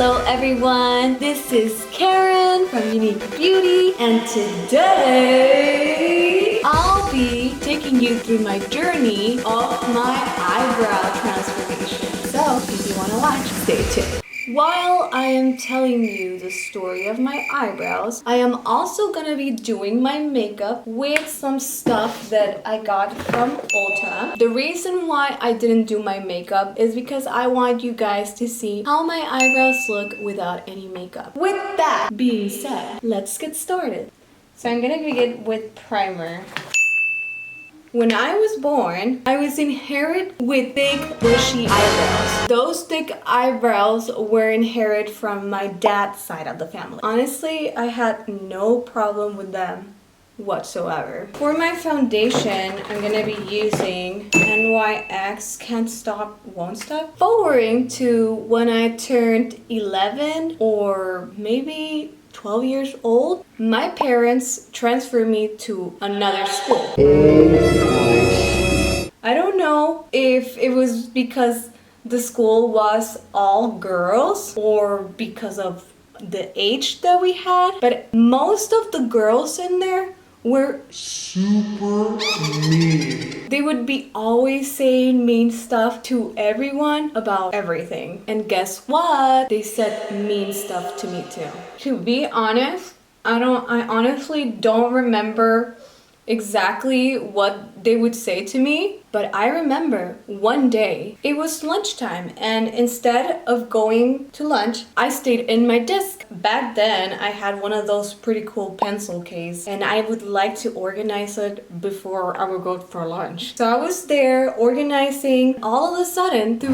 Hello everyone, this is Karen from Unique Beauty, and today I'll be taking you through my journey of my eyebrow transformation. So if you want to watch, stay tuned. While I am telling you the story of my eyebrows, I am also gonna be doing my makeup with some stuff that I got from Ulta. The reason why I didn't do my makeup is because I want you guys to see how my eyebrows look without any makeup. With that being said, let's get started. So I'm gonna begin with primer. When I was born, I was inherited with thick, bushy eyebrows. Those thick eyebrows were inherited from my dad's side of the family. Honestly, I had no problem with them whatsoever. For my foundation, I'm gonna be using NYX Can't Stop, Won't Stop. Forwarding to when I turned 11 or maybe 12 years old, my parents transferred me to another school. I don't know if it was because the school was all girls or because of the age that we had, but most of the girls in there were super mean. They would be always saying mean stuff to everyone about everything. And guess what? They said mean stuff to me too. To be honest, I honestly don't remember exactly what they would say to me, but I remember one day it was lunchtime, and instead of going to lunch, I stayed in my desk. Back then I had one of those pretty cool pencil case, and I would like to organize it before I would go for lunch. So I was there organizing. All of a sudden, 3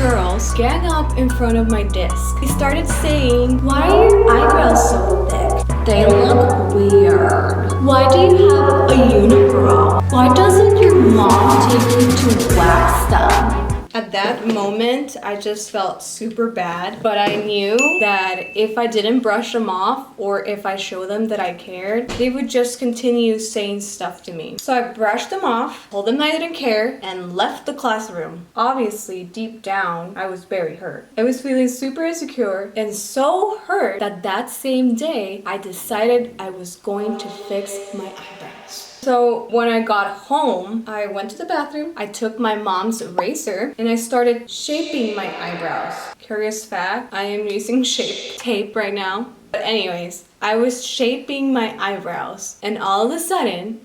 girls gang up in front of my desk. They started saying, "Why are your eyebrows so thick? They look weird. Why do you have a unibrow? Why doesn't your mom take you to wax them?" At that moment, I just felt super bad, but I knew that if I didn't brush them off or if I showed them that I cared, they would just continue saying stuff to me. So I brushed them off, told them I didn't care, and left the classroom. Obviously, deep down, I was very hurt. I was feeling super insecure and so hurt that that same day, I decided I was going to fix my eyebrows. So when I got home, I went to the bathroom, I took my mom's eraser, and I started shaping my eyebrows. Curious fact, I am using shape tape right now. But anyways, I was shaping my eyebrows, and all of a sudden,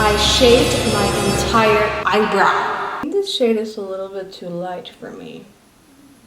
I shaped my entire eyebrow. I think this shade is a little bit too light for me.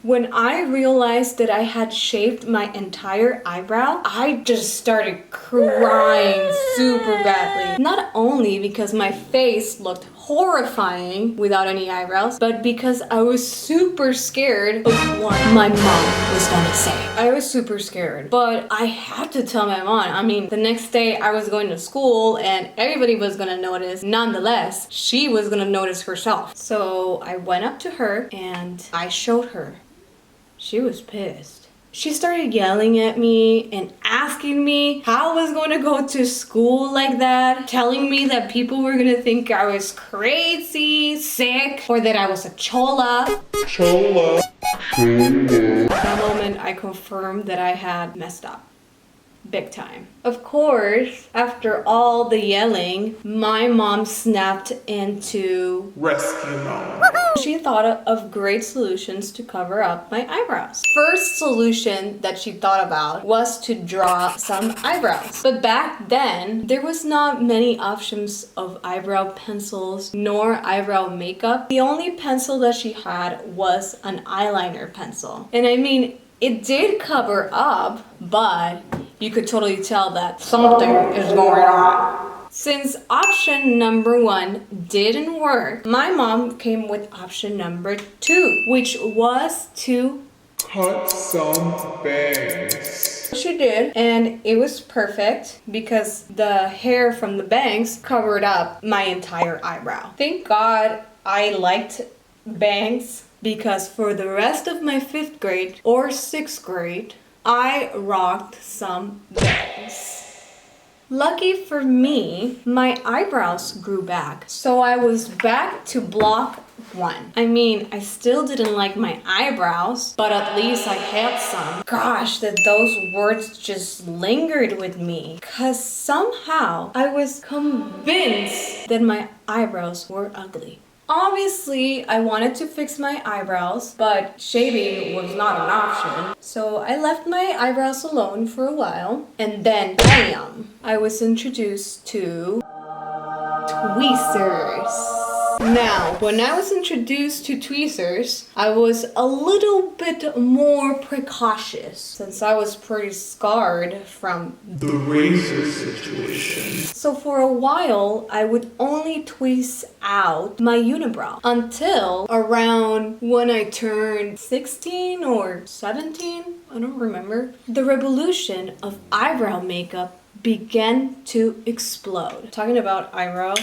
When I realized that I had shaped my entire eyebrow, I just started crying super badly. Not only because my face looked horrifying without any eyebrows, but because I was super scared of what my mom was gonna say. I was super scared, but I had to tell my mom. I mean, the next day I was going to school and everybody was gonna notice. Nonetheless, she was gonna notice herself. So I went up to her and I showed her. She was pissed. She started yelling at me and asking me how I was going to go to school like that, telling me that people were going to think I was crazy, sick, or that I was a chola. At that moment, I confirmed that I had messed up. Big time. Of course, after all the yelling, my mom snapped into rescue mode. She thought of great solutions to cover up my eyebrows. First solution that she thought about was to draw some eyebrows. But back then, there was not many options of eyebrow pencils nor eyebrow makeup. The only pencil that she had was an eyeliner pencil. And I mean, it did cover up, but you could totally tell that something is going on. Since option number 1 didn't work, my mom came with option number 2, which was to cut some bangs. She did, and it was perfect because the hair from the bangs covered up my entire eyebrow. Thank God I liked bangs, because for the rest of my 5th grade or 6th grade, I rocked some bangs. Lucky for me, my eyebrows grew back. So I was back to block 1. I mean, I still didn't like my eyebrows, but at least I had some. Gosh, that those words just lingered with me. Cause somehow I was convinced that my eyebrows were ugly. Obviously, I wanted to fix my eyebrows, but shaving was not an option. So I left my eyebrows alone for a while, and then bam! I was introduced to tweezers. Now, when I was introduced to tweezers, I was a little bit more precautious since I was pretty scarred from the razor situation. So for a while, I would only tweeze out my unibrow until around when I turned 16 or 17, I don't remember. The revolution of eyebrow makeup began to explode. Talking about eyebrows,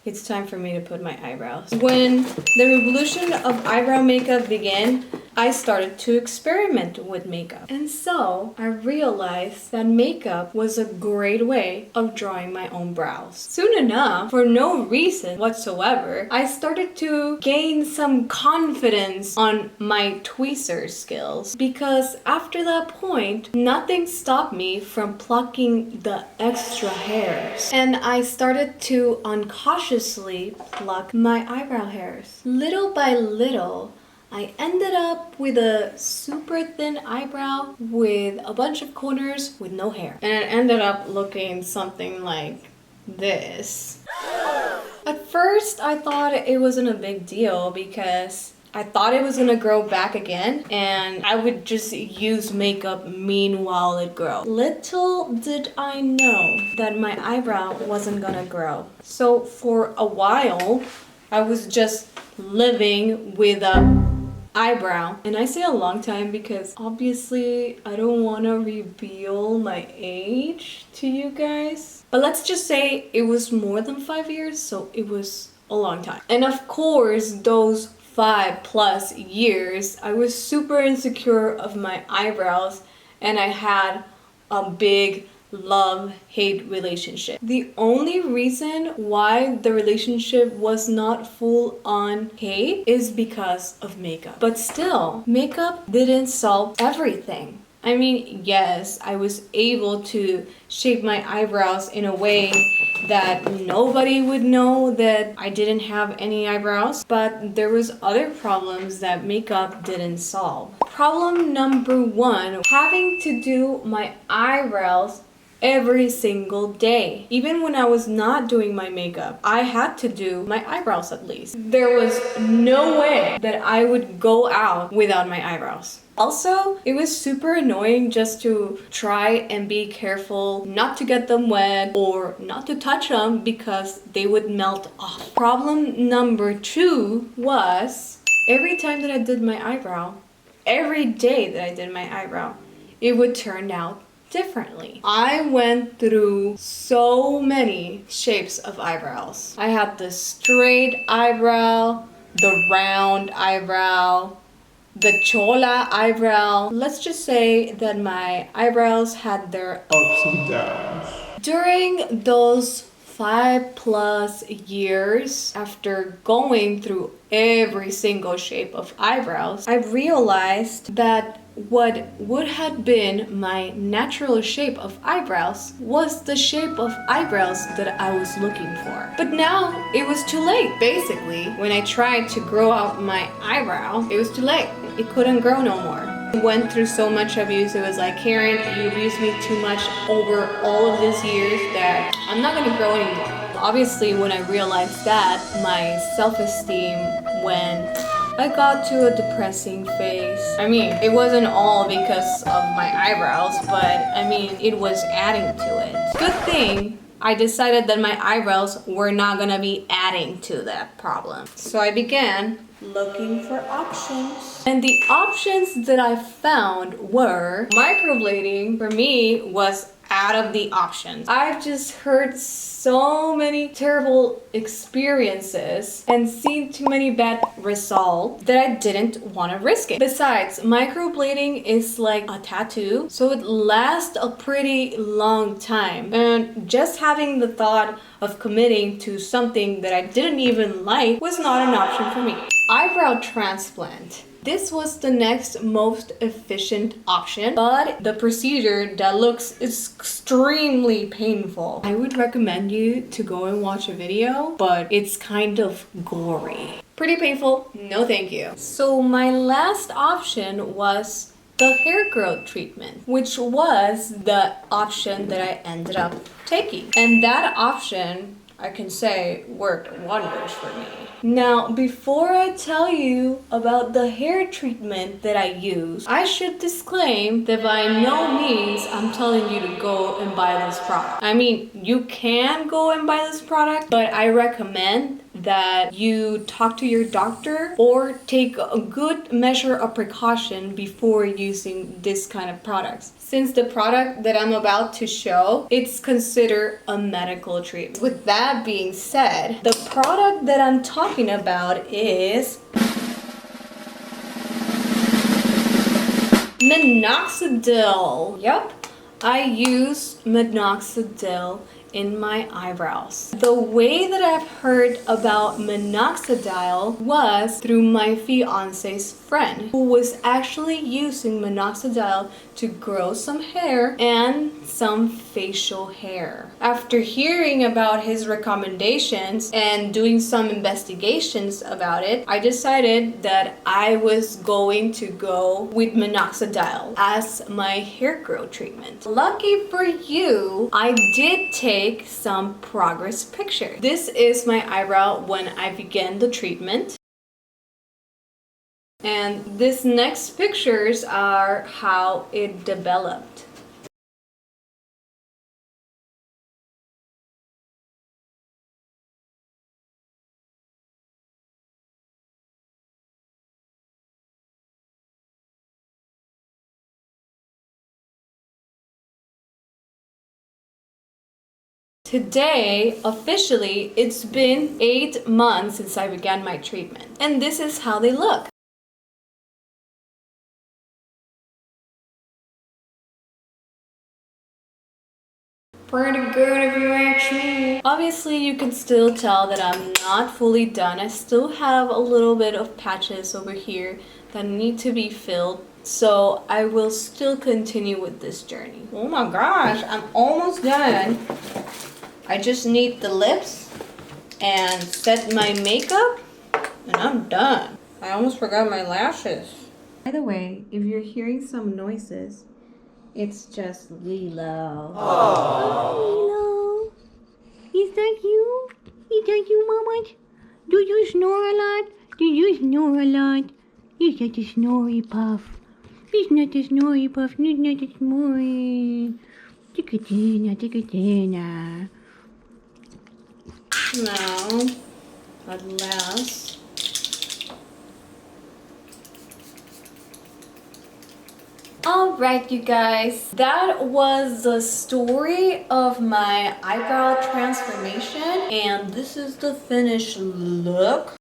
it's time for me to put my eyebrows. When the revolution of eyebrow makeup began, I started to experiment with makeup. And so I realized that makeup was a great way of drawing my own brows. Soon enough, for no reason whatsoever, I started to gain some confidence on my tweezer skills, because after that point, nothing stopped me from plucking the extra hairs. And I started to uncautiously pluck my eyebrow hairs. Little by little, I ended up with a super thin eyebrow with a bunch of corners with no hair. And it ended up looking something like this. At first, I thought it wasn't a big deal because I thought it was gonna grow back again and I would just use makeup meanwhile it grows. Little did I know that my eyebrow wasn't gonna grow. So for a while, I was just living with a eyebrow. And I say a long time because obviously I don't want to reveal my age to you guys. But let's just say it was more than 5 years, so it was a long time. And of course, those 5+ years, I was super insecure of my eyebrows and I had a big love-hate relationship. The only reason why the relationship was not full on hate is because of makeup. But still, makeup didn't solve everything. I mean, yes, I was able to shape my eyebrows in a way that nobody would know that I didn't have any eyebrows, but there was other problems that makeup didn't solve. Problem number 1, having to do my eyebrows every single day. Even when I was not doing my makeup, I had to do my eyebrows at least. There was no way that I would go out without my eyebrows. Also, it was super annoying just to try and be careful not to get them wet or not to touch them because they would melt off. Problem number 2 was every time that I did my eyebrow, every day that I did my eyebrow, it would turn out differently. I went through so many shapes of eyebrows. I had the straight eyebrow, the round eyebrow, the chola eyebrow. Let's just say that my eyebrows had their ups and downs. During those 5+ years, after going through every single shape of eyebrows, I realized that what would have been my natural shape of eyebrows was the shape of eyebrows that I was looking for. But now it was too late. Basically, when I tried to grow out my eyebrow, it was too late. It couldn't grow no more. I went through so much abuse. It was like, Karen, you abused me too much over all of these years that I'm not gonna grow anymore. Obviously, when I realized that, my self-esteem went. I got to a depressing phase. I mean, it wasn't all because of my eyebrows, but I mean, it was adding to it. Good thing I decided that my eyebrows were not gonna be adding to that problem. So I began looking for options. And the options that I found were microblading for me was out of the options. I've just heard so many terrible experiences and seen too many bad results that I didn't want to risk it. Besides, microblading is like a tattoo, so it lasts a pretty long time. And just having the thought of committing to something that I didn't even like was not an option for me. Eyebrow transplant. This was the next most efficient option, but the procedure that looks extremely painful. I would recommend you to go and watch a video, but it's kind of gory. Pretty painful, no thank you. So my last option was the hair growth treatment, which was the option that I ended up taking. And that option, I can say, worked wonders for me. Now, before I tell you about the hair treatment that I use, I should disclaim that by no means I'm telling you to go and buy this product. I mean, you can go and buy this product, but I recommend that you talk to your doctor or take a good measure of precaution before using this kind of products. Since the product that I'm about to show, it's considered a medical treatment. With that being said, the product that I'm talking about is minoxidil. Yep, I use minoxidil in my eyebrows. The way that I've heard about minoxidil was through my fiance's friend, who was actually using minoxidil to grow some hair and some facial hair. After hearing about his recommendations and doing some investigations about it, I decided that I was going to go with minoxidil as my hair growth treatment. Lucky for you, I did take some progress pictures. This is my eyebrow when I began the treatment. And these next pictures are how it developed. Today, officially, it's been 8 months since I began my treatment. And this is how they look. Pretty good if you ask me. Obviously, you can still tell that I'm not fully done. I still have a little bit of patches over here that need to be filled. So I will still continue with this journey. Oh my gosh, I'm almost done. I just need the lips and set my makeup and I'm done. I almost forgot my lashes. By the way, if you're hearing some noises, it's just Lilo. Lilo, is that you? Is that you, Mama? Do you snore a lot? Do you snore a lot? You're such a snory puff. It's not a snory puff, it's not a snory. Tickatina, tickatina. Now, at last, alright you guys, that was the story of my eyebrow transformation and this is the finished look.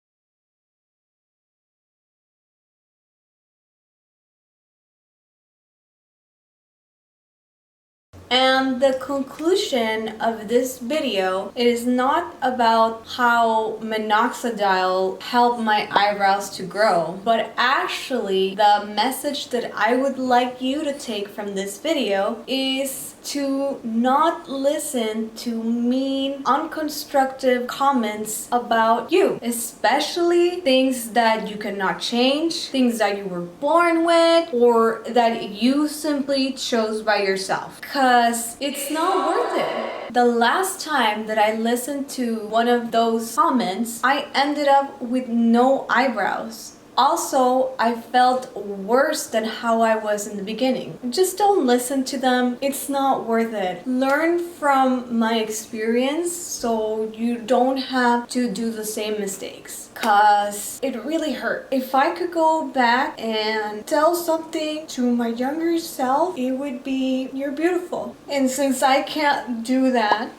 And the conclusion of this video is not about how minoxidil helped my eyebrows to grow, but actually the message that I would like you to take from this video is to not listen to mean, unconstructive comments about you, especially things that you cannot change, things that you were born with, or that you simply chose by yourself, because it's not worth it. The last time that I listened to one of those comments, I ended up with no eyebrows. Also, I felt worse than how I was in the beginning. Just don't listen to them. It's not worth it. Learn from my experience so you don't have to do the same mistakes. Cause it really hurt. If I could go back and tell something to my younger self, it would be, you're beautiful. And since I can't do that,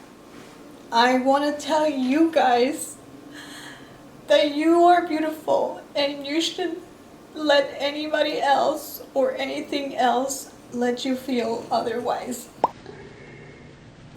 I want to tell you guys that you are beautiful and you shouldn't let anybody else or anything else let you feel otherwise.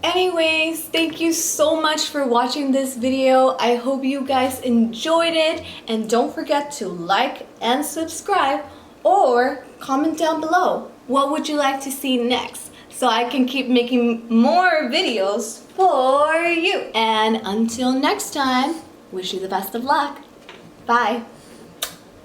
Anyways, thank you so much for watching this video. I hope you guys enjoyed it, and don't forget to like and subscribe or comment down below. What would you like to see next? So I can keep making more videos for you. And until next time, wish you the best of luck. Bye.